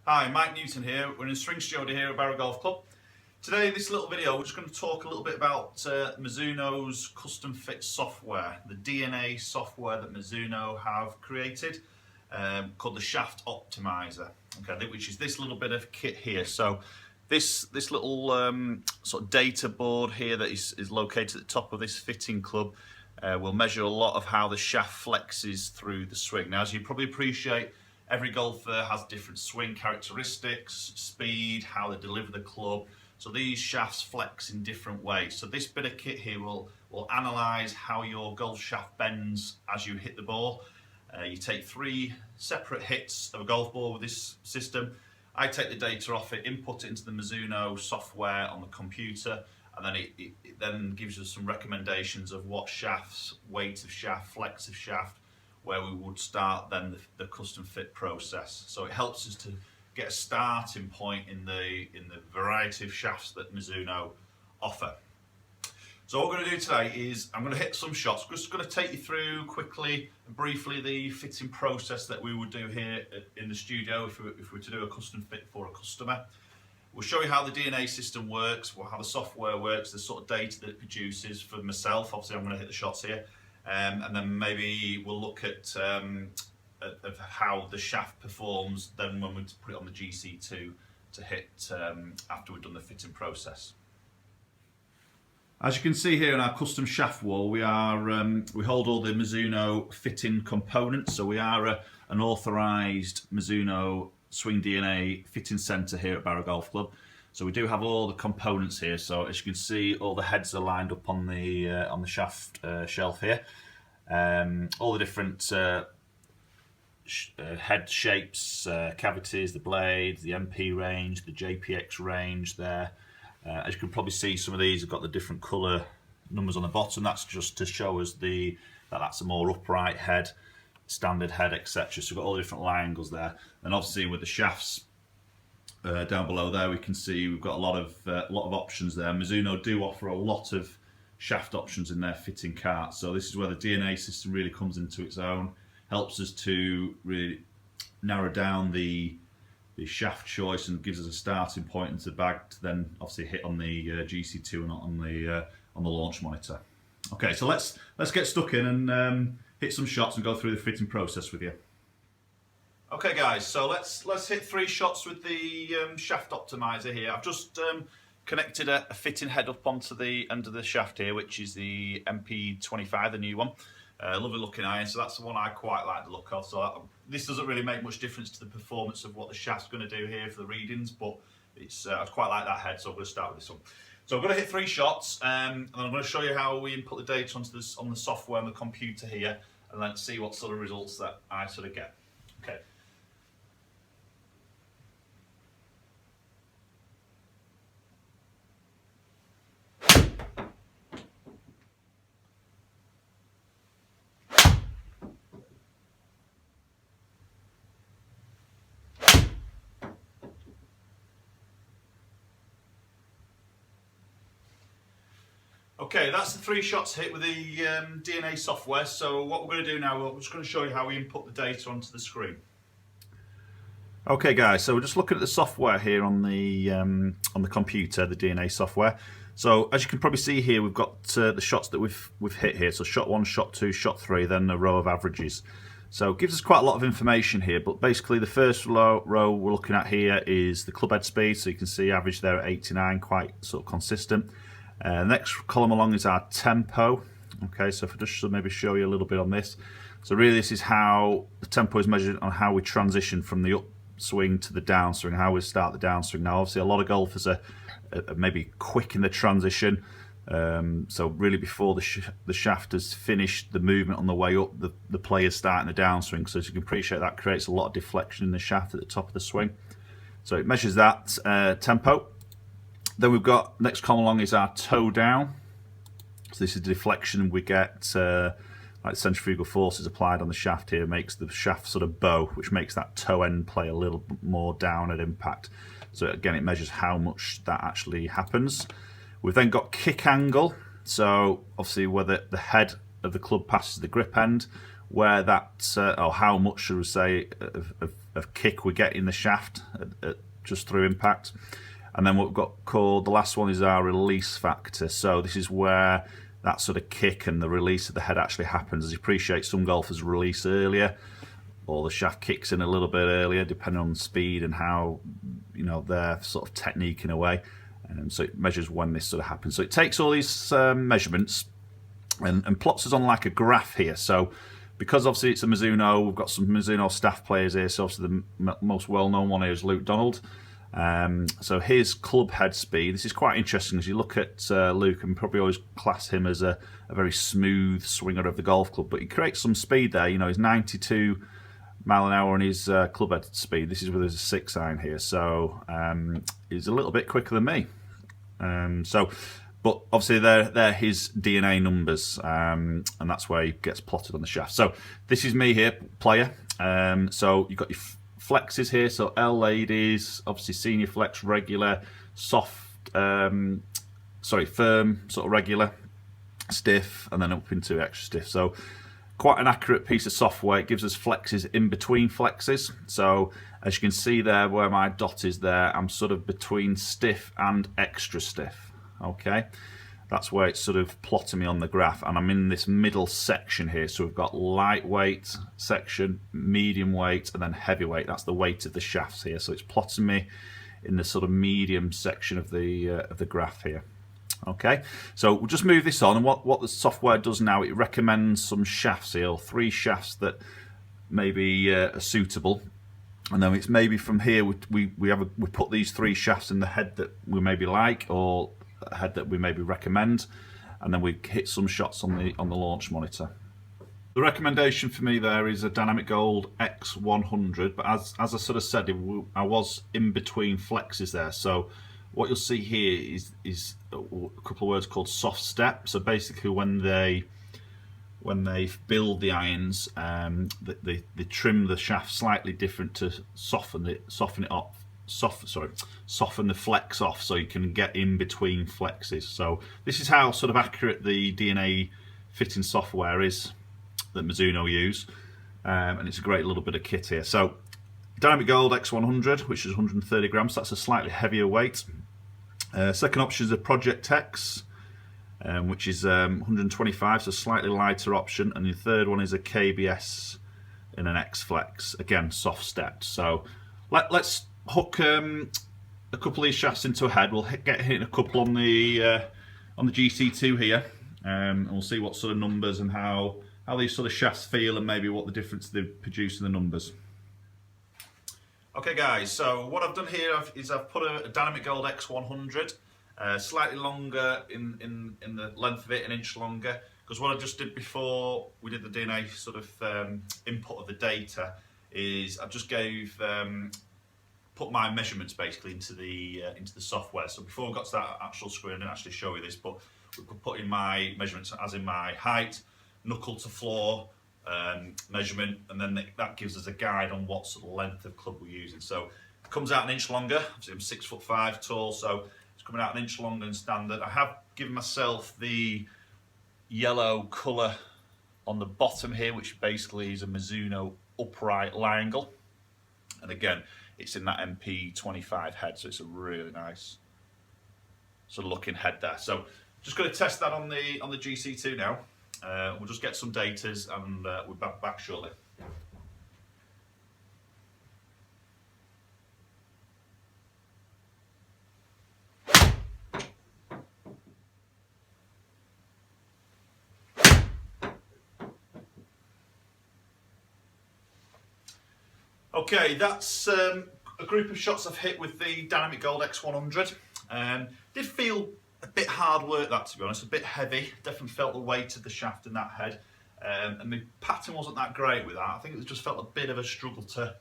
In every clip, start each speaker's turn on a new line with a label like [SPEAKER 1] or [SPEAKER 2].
[SPEAKER 1] Hi, Mike Newton here. We're in the swing studio here at Barrow Golf Club. Today, in this little video, we're just going to talk a little bit about Mizuno's custom fit software, the DNA software that Mizuno have created, called the Shaft Optimizer, okay, which is this little bit of kit here. So this little sort of data board here that is located at the top of this fitting club will measure a lot of how the shaft flexes through the swing. Now, as you probably appreciate, every golfer has different swing characteristics, speed, how they deliver the club. So these shafts flex in different ways. So this bit of kit here will analyse how your golf shaft bends as you hit the ball. You take 3 separate hits of a golf ball with this system. I take the data off it, input it into the Mizuno software on the computer, and then it then gives us some recommendations of what shafts, weight of shaft, flex of shaft, where we would start then the custom fit process. So it helps us to get a starting point in the variety of shafts that Mizuno offer. So what we're going to do today is I'm going to hit some shots. We're just going to take you through quickly and briefly the fitting process that we would do here in the studio if we were to do a custom fit for a customer. We'll show you how the DNA system works, how the software works, the sort of data that it produces for myself. Obviously I'm going to hit the shots here. And then maybe we'll look at how the shaft performs then when we put it on the GC2 to hit after we've done the fitting process. As you can see here in our custom shaft wall, we hold all the Mizuno fitting components. So we are an authorised Mizuno Swing DNA fitting centre here at Barrow Golf Club. So we do have all the components here. So as you can see, all the heads are lined up on the shaft shelf here. All the different head shapes, cavities, the blades, the MP range, the JPX range there. As you can probably see, some of these have got the different colour numbers on the bottom. That's just to show us that's a more upright head, standard head, etc. So we've got all the different lie angles there. And obviously with the shafts down below there, we can see we've got a lot of options there. Mizuno do offer a lot of shaft options in their fitting cart. So this is where the DNA system really comes into its own, helps us to really narrow down the shaft choice and gives us a starting point into the bag to then obviously hit on the GC2 and not on the launch monitor. Okay, so let's get stuck in and hit some shots and go through the fitting process with you. Okay guys, so let's hit 3 shots with the shaft optimizer here. I've just connected a fitting head up onto the end of the shaft here, which is the MP25, the new one. Lovely looking iron, so that's the one I quite like the look of. So this doesn't really make much difference to the performance of what the shaft's going to do here for the readings, but I quite like that head, so I'm going to start with this one. So I'm going to hit 3 shots, and I'm going to show you how we input the data onto on the software and the computer here, and then see what sort of results that I sort of get. Okay. Okay, that's the 3 shots hit with the DNA software. So what we're going to do now, we're just going to show you how we input the data onto the screen. Okay guys, so we're just looking at the software here on the computer, the DNA software. So as you can probably see here, we've got the shots that we've hit here. So shot 1, shot 2, shot 3, then a row of averages. So it gives us quite a lot of information here, but basically the first row we're looking at here is the club head speed. So you can see average there at 89, quite sort of consistent. The next column along is our tempo. Okay, so if I just maybe show you a little bit on this. So really this is how the tempo is measured on how we transition from the upswing to the downswing, how we start the downswing. Now obviously a lot of golfers are maybe quick in the transition. So really before the shaft has finished the movement on the way up, the player's starting the downswing. So as you can appreciate, that creates a lot of deflection in the shaft at the top of the swing. So it measures that tempo. Then we've got, next column along is our toe down. So this is the deflection we get, like centrifugal forces applied on the shaft here, makes the shaft sort of bow, which makes that toe end play a little more down at impact. So again, it measures how much that actually happens. We've then got kick angle. So obviously where the head of the club passes the grip end, where that, or how much should we say, of of kick we get in the shaft just through impact. And then what we've got called, the last one is our release factor. So this is where that sort of kick and the release of the head actually happens. As you appreciate, some golfers release earlier, or the shaft kicks in a little bit earlier, depending on speed and how, you know, their sort of technique in a way. And so it measures when this sort of happens. So it takes all these measurements and plots us on like a graph here. So because obviously it's a Mizuno, we've got some Mizuno staff players here. So obviously the most well-known one here is Luke Donald. So his club head speed, this is quite interesting as you look at Luke, and probably always class him as a very smooth swinger of the golf club, but he creates some speed there. You know, he's 92 mile an hour on his club head speed. This is with his 6 iron here, so he's a little bit quicker than me. But obviously they're his DNA numbers, and that's where he gets plotted on the shaft. So this is me here, player. So you've got your flexes here, so L ladies, obviously senior flex, regular, soft, firm, sort of regular, stiff, and then up into extra stiff. So quite an accurate piece of software. It gives us flexes in between flexes. So as you can see there where my dot is there, I'm sort of between stiff and extra stiff. Okay, that's where it's sort of plotting me on the graph, and I'm in this middle section here. So we've got lightweight section, medium weight, and then heavyweight. That's the weight of the shafts here. So it's plotting me in the sort of medium section of the graph here. Okay, so we'll just move this on, and what the software does now, it recommends some shafts here, or 3 shafts that maybe are suitable. And then it's maybe from here we put these 3 shafts in the head that we maybe like, or a head that we maybe recommend, and then we hit some shots on the launch monitor. The recommendation for me there is a Dynamic Gold X100, but as I sort of said, I was in between flexes there. So what you'll see here is a couple of words called soft step. So basically when they build the irons, they trim the shaft slightly different to soften the flex off, so you can get in between flexes. So this is how sort of accurate the DNA fitting software is that Mizuno use, and it's a great little bit of kit here. So Dynamic Gold X100, which is 130 grams, that's a slightly heavier weight. Second option is a Project X, which is 125, so slightly lighter option, and the third one is a KBS in an X Flex, again soft stepped. So let's hook a couple of these shafts into a head. We'll get hitting a couple on the GC2 here, and we'll see what sort of numbers and how these sort of shafts feel, and maybe what the difference they produce in the numbers. Okay guys, so what I've done here is I've put a Dynamic Gold X100, slightly longer in the length of it, 1 inch longer, because what I just did before we did the DNA sort of input of the data is I just put my measurements basically into the software. So before we got to that actual screen, I didn't actually show you this, but we could put in my measurements as in my height, knuckle to floor measurement, and then that gives us a guide on what sort of length of club we're using. So it comes out 1 inch longer. I'm 6'5" tall, so it's coming out 1 inch longer than standard. I have given myself the yellow colour on the bottom here, which basically is a Mizuno upright Triangle, and again it's in that MP25 head, so it's a really nice sort of looking head there. So just going to test that on the GC2 now. We'll just get some datas, and we'll be back shortly. Okay, that's a group of shots I've hit with the Dynamic Gold X100. Did feel a bit hard work, that, to be honest, a bit heavy. Definitely felt the weight of the shaft in that head, and the pattern wasn't that great with that. I think it just felt a bit of a struggle to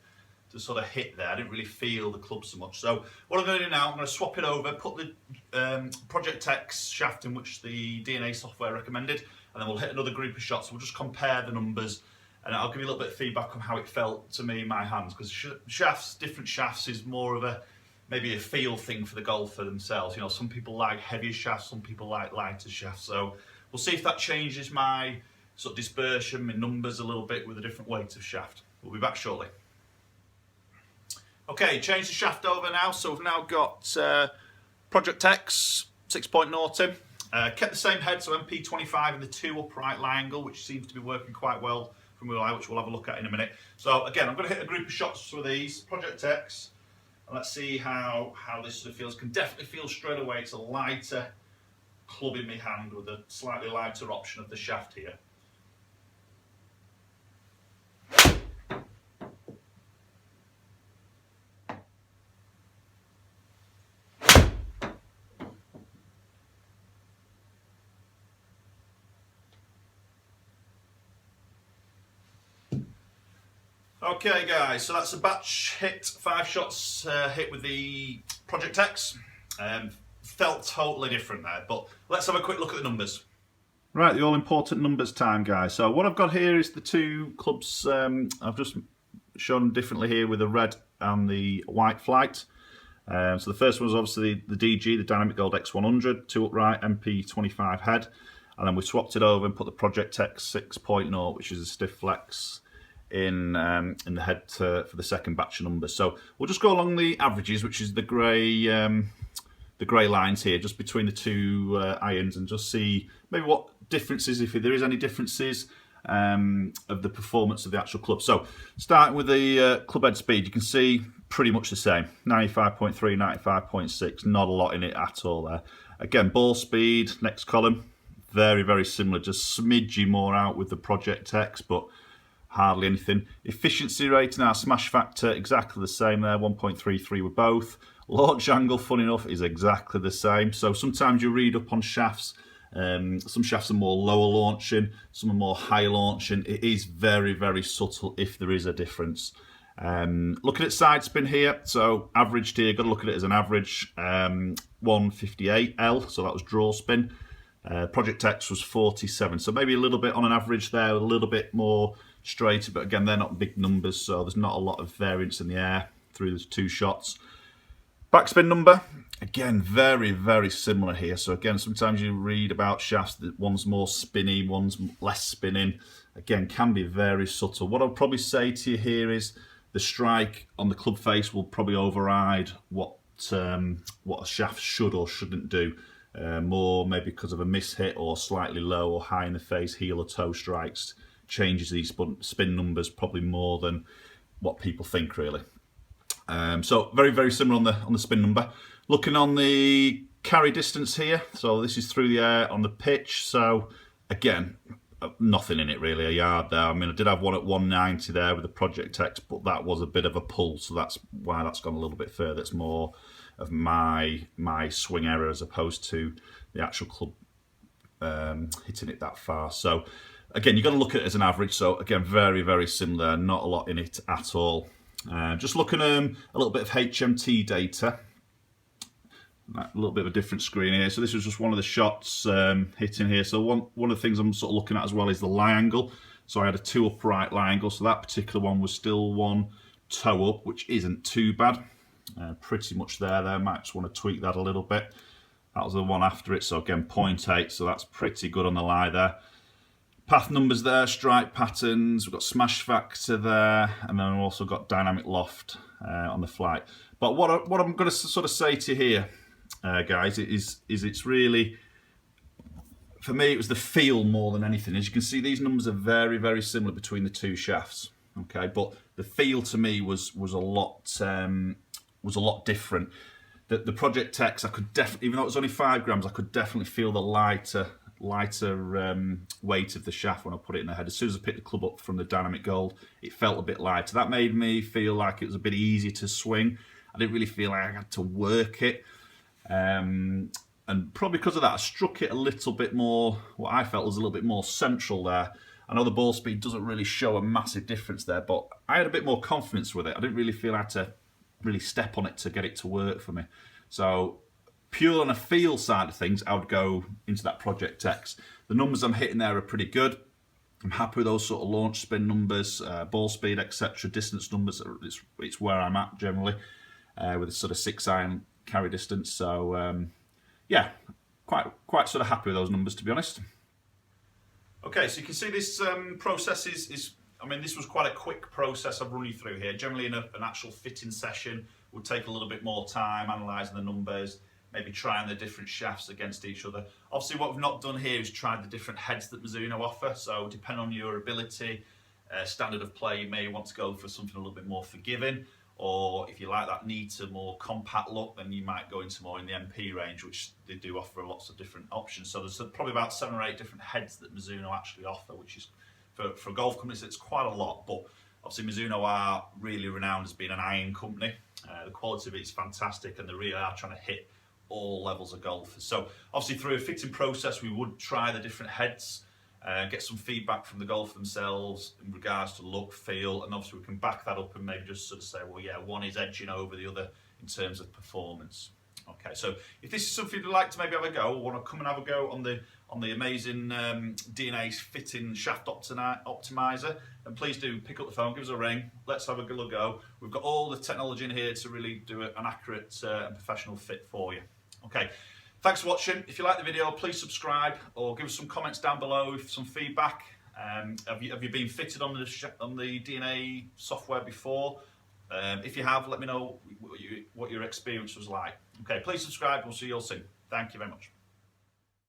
[SPEAKER 1] sort of hit there. I didn't really feel the club so much. So what I'm going to do now, I'm going to swap it over, put the Project X shaft in which the DNA software recommended, and then we'll hit another group of shots. We'll just compare the numbers, and I'll give you a little bit of feedback on how it felt to me in my hands, because different shafts is more of maybe a feel thing for the golfer themselves. You know, some people like heavier shafts, some people like lighter shafts. So we'll see if that changes my sort of dispersion, my numbers a little bit with a different weight of shaft. We'll be back shortly. Okay, change the shaft over now. So we've now got Project X 6.0. Kept the same head, so MP25 in the 2 upright lie angle, which seems to be working quite well from real eye, which we'll have a look at in a minute. So again, I'm going to hit a group of shots with these Project X, and let's see how this sort of feels. Can definitely feel straight away it's a lighter club in my hand with a slightly lighter option of the shaft here. Okay guys, so that's a batch hit, 5 shots hit with the Project X. Felt totally different there, but let's have a quick look at the numbers. Right, the all-important numbers time, guys. So what I've got here is the 2 clubs. I've just shown differently here with the red and the white flight. So the first one was obviously the DG, the Dynamic Gold X100, 2 upright, MP25 head. And then we swapped it over and put the Project X 6.0, which is a stiff flex, in the head for the second batch of numbers. So we'll just go along the averages, which is the grey lines here, just between the 2 irons, and just see maybe what differences, if there is any differences, of the performance of the actual club. So starting with the club head speed, you can see pretty much the same, 95.3, 95.6, not a lot in it at all there. Again, ball speed, next column, very, very similar, just smidgy more out with the Project X, but hardly anything. Efficiency rating, our smash factor, exactly the same there, 1.33 with both. Launch angle, fun enough, is exactly the same. So sometimes you read up on shafts, some shafts are more lower launching, some are more high launching. It is very, very subtle if there is a difference. Looking at side spin here, so averaged here, got to look at it as an average, 158L, so that was draw spin. Project X was 47, so maybe a little bit on an average there, a little bit more straighter, but again, they're not big numbers, so there's not a lot of variance in the air through the 2 shots. Backspin number, again, very, very similar here. So again, sometimes you read about shafts that one's more spinny, one's less spinning. Again, can be very subtle. What I'll probably say to you here is the strike on the club face will probably override what a shaft should or shouldn't do. More maybe because of a mishit or slightly low or high in the face, heel or toe strikes, changes these spin numbers probably more than what people think, really. So very, very similar on the spin number. Looking on the carry distance here, so this is through the air on the pitch. So again, nothing in it really, a yard there. I mean, I did have one at 190 there with the Project X, but that was a bit of a pull, so that's why that's gone a little bit further. It's more of my swing error as opposed to the actual club hitting it that far. So again, you've got to look at it as an average. So again, very, very similar, not a lot in it at all. Just looking at a little bit of HMT data. A little bit of a different screen here. So this was just one of the shots hitting here. So one of the things I'm sort of looking at as well is the lie angle. So I had a 2 upright lie angle. So that particular one was still 1 toe up, which isn't too bad. Pretty much there. Might just want to tweak that a little bit. That was the one after it. So again, 0.8. So that's pretty good on the lie there. Path numbers there, strike patterns, we've got smash factor there, and then we've also got dynamic loft on the flight. But what I'm going to sort of say to you here, guys, is it's really, for me, it was the feel more than anything. As you can see, these numbers are very, very similar between the 2 shafts. Okay, but the feel to me was a lot different. The Project X, I could definitely, even though it was only 5 grams, I could definitely feel the lighter weight of the shaft when I put it in the head. As soon as I picked the club up from the Dynamic Gold, it felt a bit lighter. That made me feel like it was a bit easier to swing. I didn't really feel like I had to work it. And probably because of that, I struck it a little bit more, what I felt was a little bit more central there. I know the ball speed doesn't really show a massive difference there, but I had a bit more confidence with it. I didn't really feel I had to really step on it to get it to work for me. So pure on a feel side of things, I would go into that Project X. The numbers I'm hitting there are pretty good. I'm happy with those sort of launch spin numbers, ball speed, etc. Distance numbers, it's where I'm at generally, with a sort of 6 iron carry distance. So yeah, quite sort of happy with those numbers, to be honest. Okay, so you can see this process is I mean, this was quite a quick process I've run you through here. Generally in an actual fitting session would take a little bit more time, analysing the numbers, maybe trying the different shafts against each other. Obviously what we've not done here is tried the different heads that Mizuno offer, so depending on your ability, standard of play, you may want to go for something a little bit more forgiving, or if you like that neater, more compact look, then you might go into more in the MP range, which they do offer lots of different options. So there's probably about 7 or 8 different heads that Mizuno actually offer, which is, for golf companies, it's quite a lot, but obviously Mizuno are really renowned as being an iron company. The quality of it is fantastic, and they really are trying to hit all levels of golfers. So obviously through a fitting process, we would try the different heads, get some feedback from the golfer themselves in regards to look, feel, and obviously we can back that up and maybe just sort of say, well, yeah, one is edging over the other in terms of performance. Okay, so if this is something you'd like to maybe have a go, or want to come and have a go on the amazing DNA fitting shaft optimizer, then please do pick up the phone, give us a ring, let's have a little go. We've got all the technology in here to really do an accurate and professional fit for you. Okay, thanks for watching. If you like the video, please subscribe or give us some comments down below with some feedback. Have you been fitted on the DNA software before? If you have, let me know what your experience was like. Okay, please subscribe. We'll see you all soon. Thank you very much.